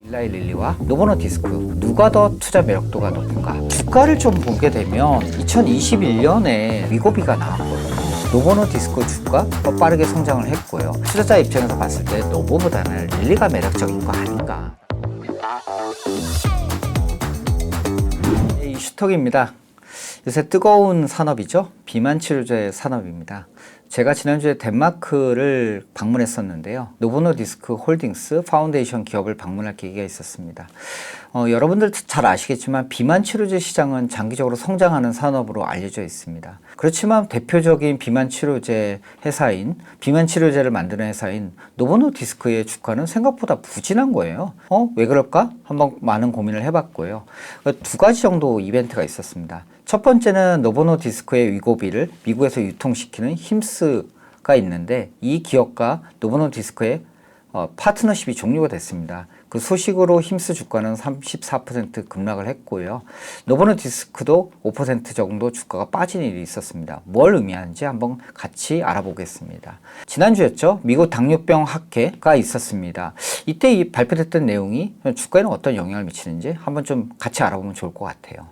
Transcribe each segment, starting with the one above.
일라이 릴리와 노보노디스크 누가 더 투자 매력도가 높은가? 주가를 좀 보게 되면 2021년에 위고비가 나왔거든요. 노보노디스크 주가 더 빠르게 성장을 했고요. 투자자 입장에서 봤을 때 노보보다는 릴리가 매력적인 거 아닌가? 이슈톡입니다. 요새 뜨거운 산업이죠. 비만 치료제 산업입니다. 제가 지난주에 덴마크를 방문했었는데요. 노보노디스크 홀딩스 파운데이션 기업을 방문할 계기가 있었습니다. 여러분들 잘 아시겠지만 비만 치료제 시장은 장기적으로 성장하는 산업으로 알려져 있습니다. 그렇지만 대표적인 비만 치료제 회사인 비만 치료제를 만드는 회사인 노보노디스크의 주가는 생각보다 부진한 거예요. 왜 그럴까? 한번 많은 고민을 해봤고요. 두 가지 정도 이벤트가 있었습니다. 첫 번째는 노보노디스크의 위고비를 미국에서 유통시키는 힘스가 있는데 이 기업과 노보노디스크의 파트너십이 종료가 됐습니다. 그 소식으로 힘스 주가는 34% 급락을 했고요. 노보노디스크도 5% 정도 주가가 빠진 일이 있었습니다. 뭘 의미하는지 한번 같이 알아보겠습니다. 지난주였죠. 미국 당뇨병 학회가 있었습니다. 이때 발표됐던 내용이 주가에는 어떤 영향을 미치는지 한번 좀 같이 알아보면 좋을 것 같아요.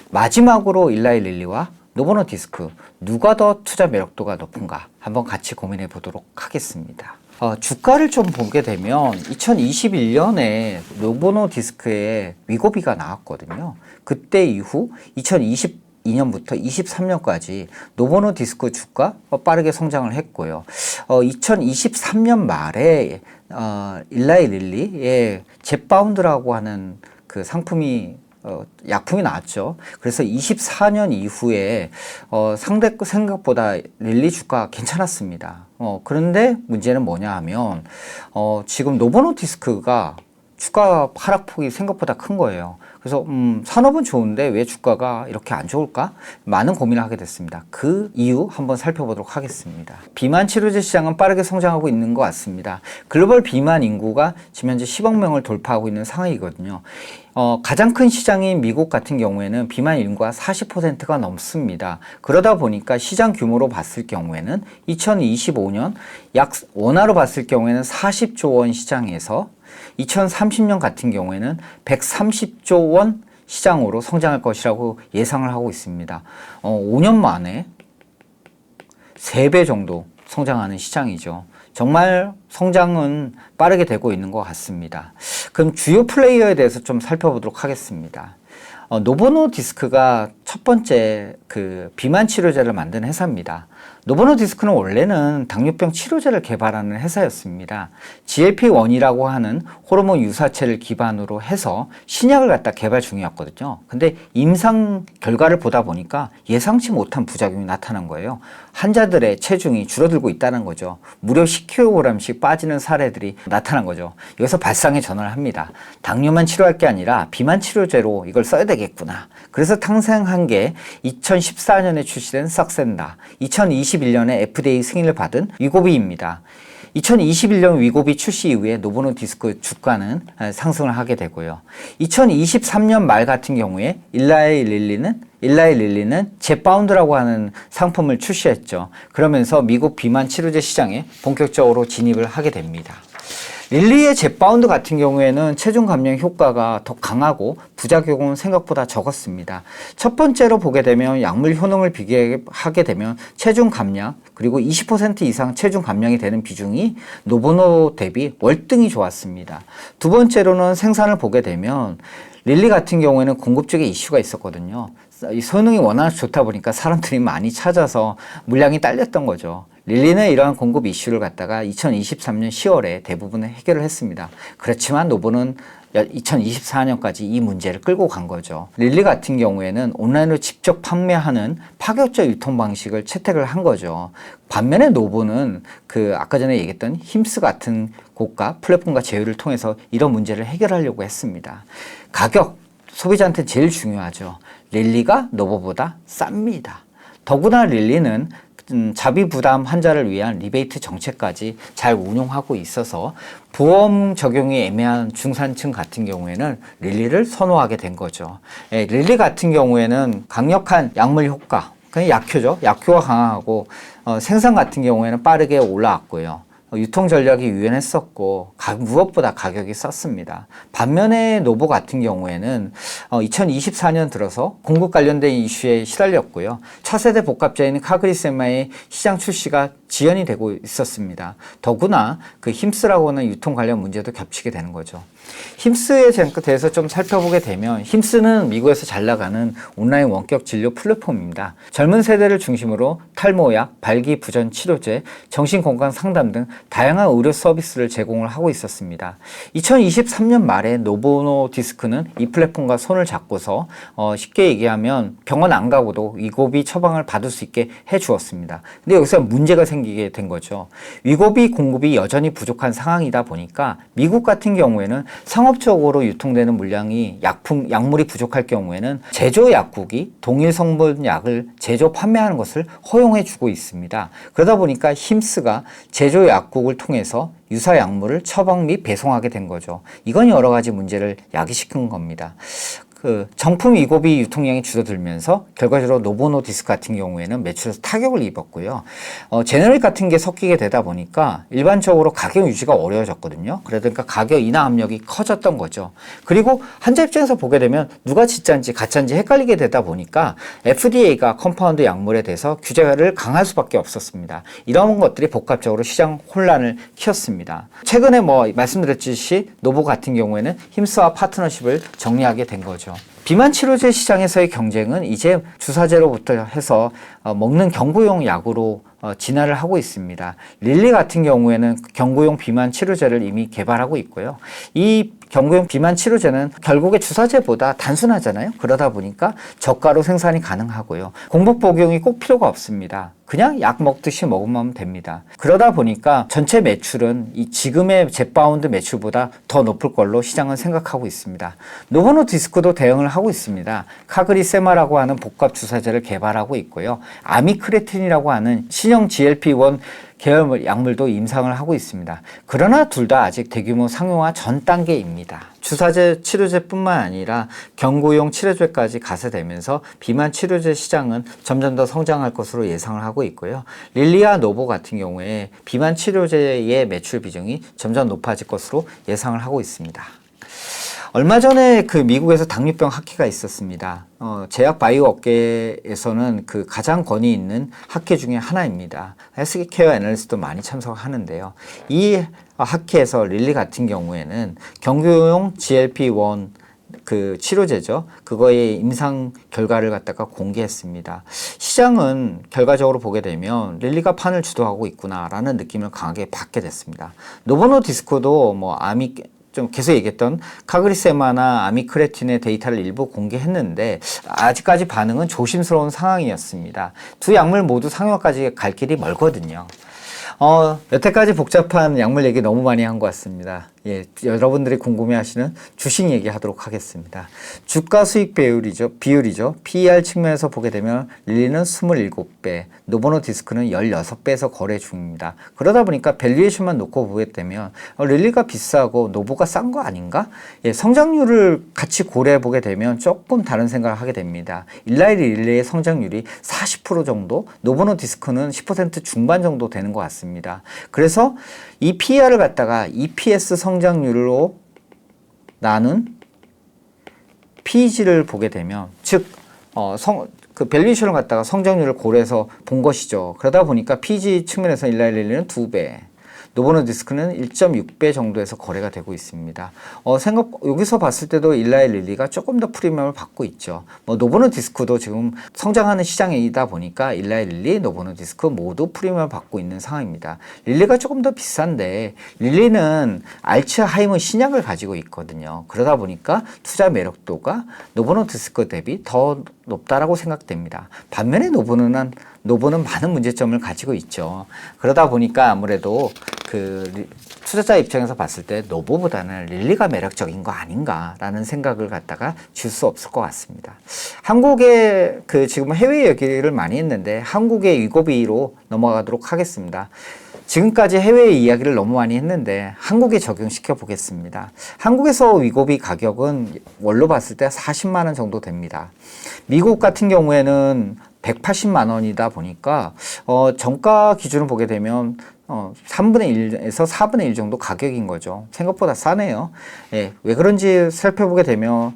마지막으로 일라이 릴리와 노보노디스크 누가 더 투자 매력도가 높은가 한번 같이 고민해 보도록 하겠습니다. 주가를 좀 보게 되면 2021년에 노보노디스크의 위고비가 나왔거든요. 그때 이후 2022년부터 23년까지 노보노디스크 주가 빠르게 성장을 했고요. 2023년 말에 일라이 릴리의 젯바운드라고 하는 그 상품이 약품이 나왔죠. 그래서 24년 이후에 생각보다 릴리 주가 괜찮았습니다. 그런데 문제는 뭐냐 하면 지금 노보노디스크가 주가 하락폭이 생각보다 큰 거예요. 그래서 산업은 좋은데 왜 주가가 이렇게 안 좋을까? 많은 고민을 하게 됐습니다. 그 이유 한번 살펴보도록 하겠습니다. 비만 치료제 시장은 빠르게 성장하고 있는 것 같습니다. 글로벌 비만 인구가 지금 현재 10억 명을 돌파하고 있는 상황이거든요. 가장 큰 시장인 미국 같은 경우에는 비만 인구가 40%가 넘습니다. 그러다 보니까 시장 규모로 봤을 경우에는 2025년 약 원화로 봤을 경우에는 40조 원 시장에서 2030년 같은 경우에는 130조 원 시장으로 성장할 것이라고 예상을 하고 있습니다. 5년 만에 3배 정도 성장하는 시장이죠. 정말 성장은 빠르게 되고 있는 것 같습니다. 그럼 주요 플레이어에 대해서 좀 살펴보도록 하겠습니다. 노보노디스크가 첫 번째 그 비만 치료제를 만든 회사입니다. 노보노디스크는 원래는 당뇨병 치료제를 개발하는 회사였습니다. GLP-1이라고 하는 호르몬 유사체를 기반으로 해서 신약을 갖다 개발 중이었거든요. 근데 임상 결과를 보다 보니까 예상치 못한 부작용이 나타난 거예요. 환자들의 체중이 줄어들고 있다는 거죠. 무려 10kg씩 빠지는 사례들이 나타난 거죠. 여기서 발상의 전환을 합니다. 당뇨만 치료할 게 아니라 비만 치료제로 이걸 써야 되겠구나. 그래서 탄생한 게 2014년에 출시된 삭센다, 2021년에 FDA 승인을 받은 위고비입니다. 2021년 위고비 출시 이후에 노보노디스크 주가는 상승을 하게 되고요. 2023년 말 같은 경우에 일라이 릴리는 젯바운드라고 하는 상품을 출시했죠. 그러면서 미국 비만 치료제 시장에 본격적으로 진입을 하게 됩니다. 릴리의 젯바운드 같은 경우에는 체중 감량 효과가 더 강하고 부작용은 생각보다 적었습니다. 첫 번째로 보게 되면 약물 효능을 비교하게 되면 체중 감량 그리고 20% 이상 체중 감량이 되는 비중이 노보노 대비 월등히 좋았습니다. 두 번째로는 생산을 보게 되면 릴리 같은 경우에는 공급 쪽에 이슈가 있었거든요. 이 효능이 워낙 좋다 보니까 사람들이 많이 찾아서 물량이 딸렸던 거죠. 릴리는 이러한 공급 이슈를 갖다가 2023년 10월에 대부분을 해결을 했습니다. 그렇지만 노보는 2024년까지 이 문제를 끌고 간 거죠. 릴리 같은 경우에는 온라인으로 직접 판매하는 파격적 유통 방식을 채택을 한 거죠. 반면에 노보는 아까 전에 얘기했던 힘스 같은 고가 플랫폼과 제휴를 통해서 이런 문제를 해결하려고 했습니다. 가격, 소비자한테 제일 중요하죠. 릴리가 노보보다 쌉니다. 더구나 릴리는 자비 부담 환자를 위한 리베이트 정책까지 잘 운용하고 있어서 보험 적용이 애매한 중산층 같은 경우에는 릴리를 선호하게 된 거죠. 릴리 같은 경우에는 강력한 약물 효과, 그냥 약효죠. 약효가 강하고 생산 같은 경우에는 빠르게 올라왔고요. 유통 전략이 유연했었고 무엇보다 가격이 쌌습니다. 반면에 노보 같은 경우에는 2024년 들어서 공급 관련된 이슈에 시달렸고요. 차세대 복합자인 카그리세마의 시장 출시가 지연이 되고 있었습니다. 더구나 그 힘스라고 하는 유통 관련 문제도 겹치게 되는 거죠. 힘스에 대해서 좀 살펴보게 되면 힘스는 미국에서 잘 나가는 온라인 원격 진료 플랫폼입니다. 젊은 세대를 중심으로 탈모약, 발기부전 치료제, 정신건강 상담 등 다양한 의료 서비스를 제공을 하고 있었습니다. 2023년 말에 노보노디스크는 이 플랫폼과 손을 잡고서 쉽게 얘기하면 병원 안 가고도 위고비 처방을 받을 수 있게 해주었습니다. 근데 여기서 문제가 생기게 된 거죠. 위고비 공급이 여전히 부족한 상황이다 보니까 미국 같은 경우에는 상업적으로 유통되는 물량이 약물이 부족할 경우에는 제조 약국이 동일 성분 약을 제조 판매하는 것을 허용해 주고 있습니다. 그러다 보니까 힘스가 제조 약국을 통해서 유사 약물을 처방 및 배송하게 된 거죠. 이건 여러 가지 문제를 야기시킨 겁니다. 정품 위고비 유통량이 줄어들면서 결과적으로 노보노디스크 같은 경우에는 매출에서 타격을 입었고요. 제너릭 같은 게 섞이게 되다 보니까 일반적으로 가격 유지가 어려워졌거든요. 그러니까 가격 인하 압력이 커졌던 거죠. 그리고 환자 입장에서 보게 되면 누가 진짜인지 가짜인지 헷갈리게 되다 보니까 FDA가 컴파운드 약물에 대해서 규제를 강할 수밖에 없었습니다. 이런 것들이 복합적으로 시장 혼란을 키웠습니다. 최근에 말씀드렸듯이 노보 같은 경우에는 힘스와 파트너십을 정리하게 된 거죠. 비만 치료제 시장에서의 경쟁은 이제 주사제로부터 해서 먹는 경구용 약으로 진화를 하고 있습니다. 릴리 같은 경우에는 경구용 비만 치료제를 이미 개발하고 있고요. 이 경구용 비만 치료제는 결국에 주사제보다 단순하잖아요. 그러다 보니까 저가로 생산이 가능하고요. 공복 복용이 꼭 필요가 없습니다. 그냥 약 먹듯이 먹으면 됩니다. 그러다 보니까 전체 매출은 이 지금의 젯바운드 매출보다 더 높을 걸로 시장은 생각하고 있습니다. 노보노디스크도 대응을 하고 있습니다. 카그리세마라고 하는 복합 주사제를 개발하고 있고요. 아미크레틴이라고 하는 신형 GLP-1 계열 약물도 임상을 하고 있습니다. 그러나 둘 다 아직 대규모 상용화 전 단계입니다. 주사제 치료제뿐만 아니라 경구용 치료제까지 가세되면서 비만 치료제 시장은 점점 더 성장할 것으로 예상을 하고 있고요. 릴리아 노보 같은 경우에 비만 치료제의 매출 비중이 점점 높아질 것으로 예상을 하고 있습니다. 얼마 전에 미국에서 당뇨병 학회가 있었습니다. 제약 바이오 업계에서는 가장 권위 있는 학회 중에 하나입니다. 헬스케어 애널리스트도 많이 참석하는데요. 이 학회에서 릴리 같은 경우에는 경구용 GLP-1 치료제죠. 그거의 임상 결과를 갖다가 공개했습니다. 시장은 결과적으로 보게 되면 릴리가 판을 주도하고 있구나라는 느낌을 강하게 받게 됐습니다. 노보노디스크도 좀 계속 얘기했던 카그리세마나 아미크레틴의 데이터를 일부 공개했는데 아직까지 반응은 조심스러운 상황이었습니다. 두 약물 모두 상용화까지 갈 길이 멀거든요. 여태까지 복잡한 약물 얘기 너무 많이 한 것 같습니다. 여러분들이 궁금해하시는 주식 얘기하도록 하겠습니다. 주가 수익 비율이죠. PER 측면에서 보게 되면 릴리는 27배, 노보노디스크는 16배에서 거래 중입니다. 그러다 보니까 밸류에이션만 놓고 보게 되면 릴리가 비싸고 노보가 싼 거 아닌가? 성장률을 같이 고려해 보게 되면 조금 다른 생각을 하게 됩니다. 일라이 릴리의 성장률이 40% 정도, 노보노디스크는 10% 중반 정도 되는 것 같습니다. 그래서 이 PER을 갖다가 EPS 성장률로 나눈 PEG를 보게 되면 밸류에이션을 갖다가 성장률을 고려해서 본 것이죠. 그러다 보니까 PEG 측면에서 일라이 릴리는 2배, 노보노디스크는 1.6배 정도에서 거래가 되고 있습니다. 여기서 봤을 때도 일라이 릴리가 조금 더 프리미엄을 받고 있죠. 노보노디스크도 지금 성장하는 시장이다 보니까 일라이 릴리, 노보노디스크 모두 프리미엄을 받고 있는 상황입니다. 릴리가 조금 더 비싼데 릴리는 알츠하이머 신약을 가지고 있거든요. 그러다 보니까 투자 매력도가 노보노디스크 대비 더 높다라고 생각됩니다. 반면에 노보는 많은 문제점을 가지고 있죠. 그러다 보니까 아무래도 투자자 입장에서 봤을 때 노보보다는 릴리가 매력적인 거 아닌가라는 생각을 갖다가 줄 수 없을 것 같습니다. 한국의 지금 해외 얘기를 많이 했는데 한국의 위고비로 넘어가도록 하겠습니다. 지금까지 해외 이야기를 너무 많이 했는데 한국에 적용시켜 보겠습니다. 한국에서 위고비 가격은 월로 봤을 때 40만 원 정도 됩니다. 미국 같은 경우에는 180만 원이다 보니까 정가 기준을 보게 되면 3분의 1에서 4분의 1 정도 가격인 거죠. 생각보다 싸네요. 예, 왜 그런지 살펴보게 되면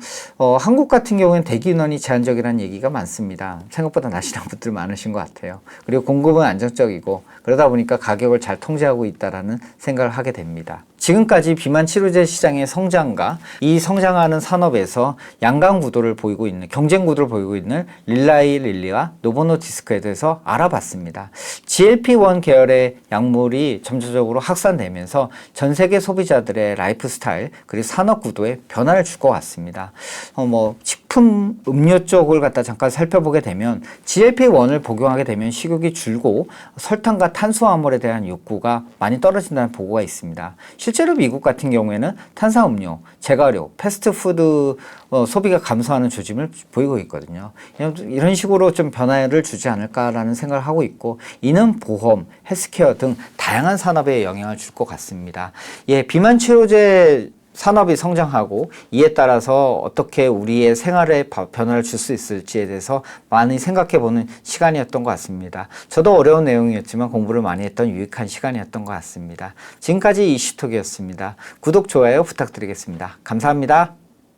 한국 같은 경우에는 대기 인원이 제한적이라는 얘기가 많습니다. 생각보다 날씬한 분들 많으신 것 같아요. 그리고 공급은 안정적이고 그러다 보니까 가격을 잘 통제하고 있다라는 생각을 하게 됩니다. 지금까지 비만 치료제 시장의 성장과 이 성장하는 산업에서 양강 구도를 보이고 있는 경쟁 구도를 보이고 있는 릴라이 릴리와 노보노디스크에 대해서 알아봤습니다. GLP-1 계열의 약물이 점차적으로 확산되면서 전 세계 소비자들의 라이프 스타일 그리고 산업 구도에 변화를 줄 것 같습니다. 식품 음료 쪽을 갖다 잠깐 살펴보게 되면 GLP-1을 복용하게 되면 식욕이 줄고 설탕과 탄수화물에 대한 욕구가 많이 떨어진다는 보고가 있습니다. 실제로 미국 같은 경우에는 탄산음료, 제과류, 패스트푸드 소비가 감소하는 조짐을 보이고 있거든요. 이런 식으로 좀 변화를 주지 않을까라는 생각을 하고 있고 이는 보험, 헬스케어 등 다양한 산업에 영향을 줄 것 같습니다. 예, 비만 치료제 산업이 성장하고 이에 따라서 어떻게 우리의 생활에 변화를 줄 수 있을지에 대해서 많이 생각해보는 시간이었던 것 같습니다. 저도 어려운 내용이었지만 공부를 많이 했던 유익한 시간이었던 것 같습니다. 지금까지 이슈톡이었습니다. 구독, 좋아요 부탁드리겠습니다. 감사합니다.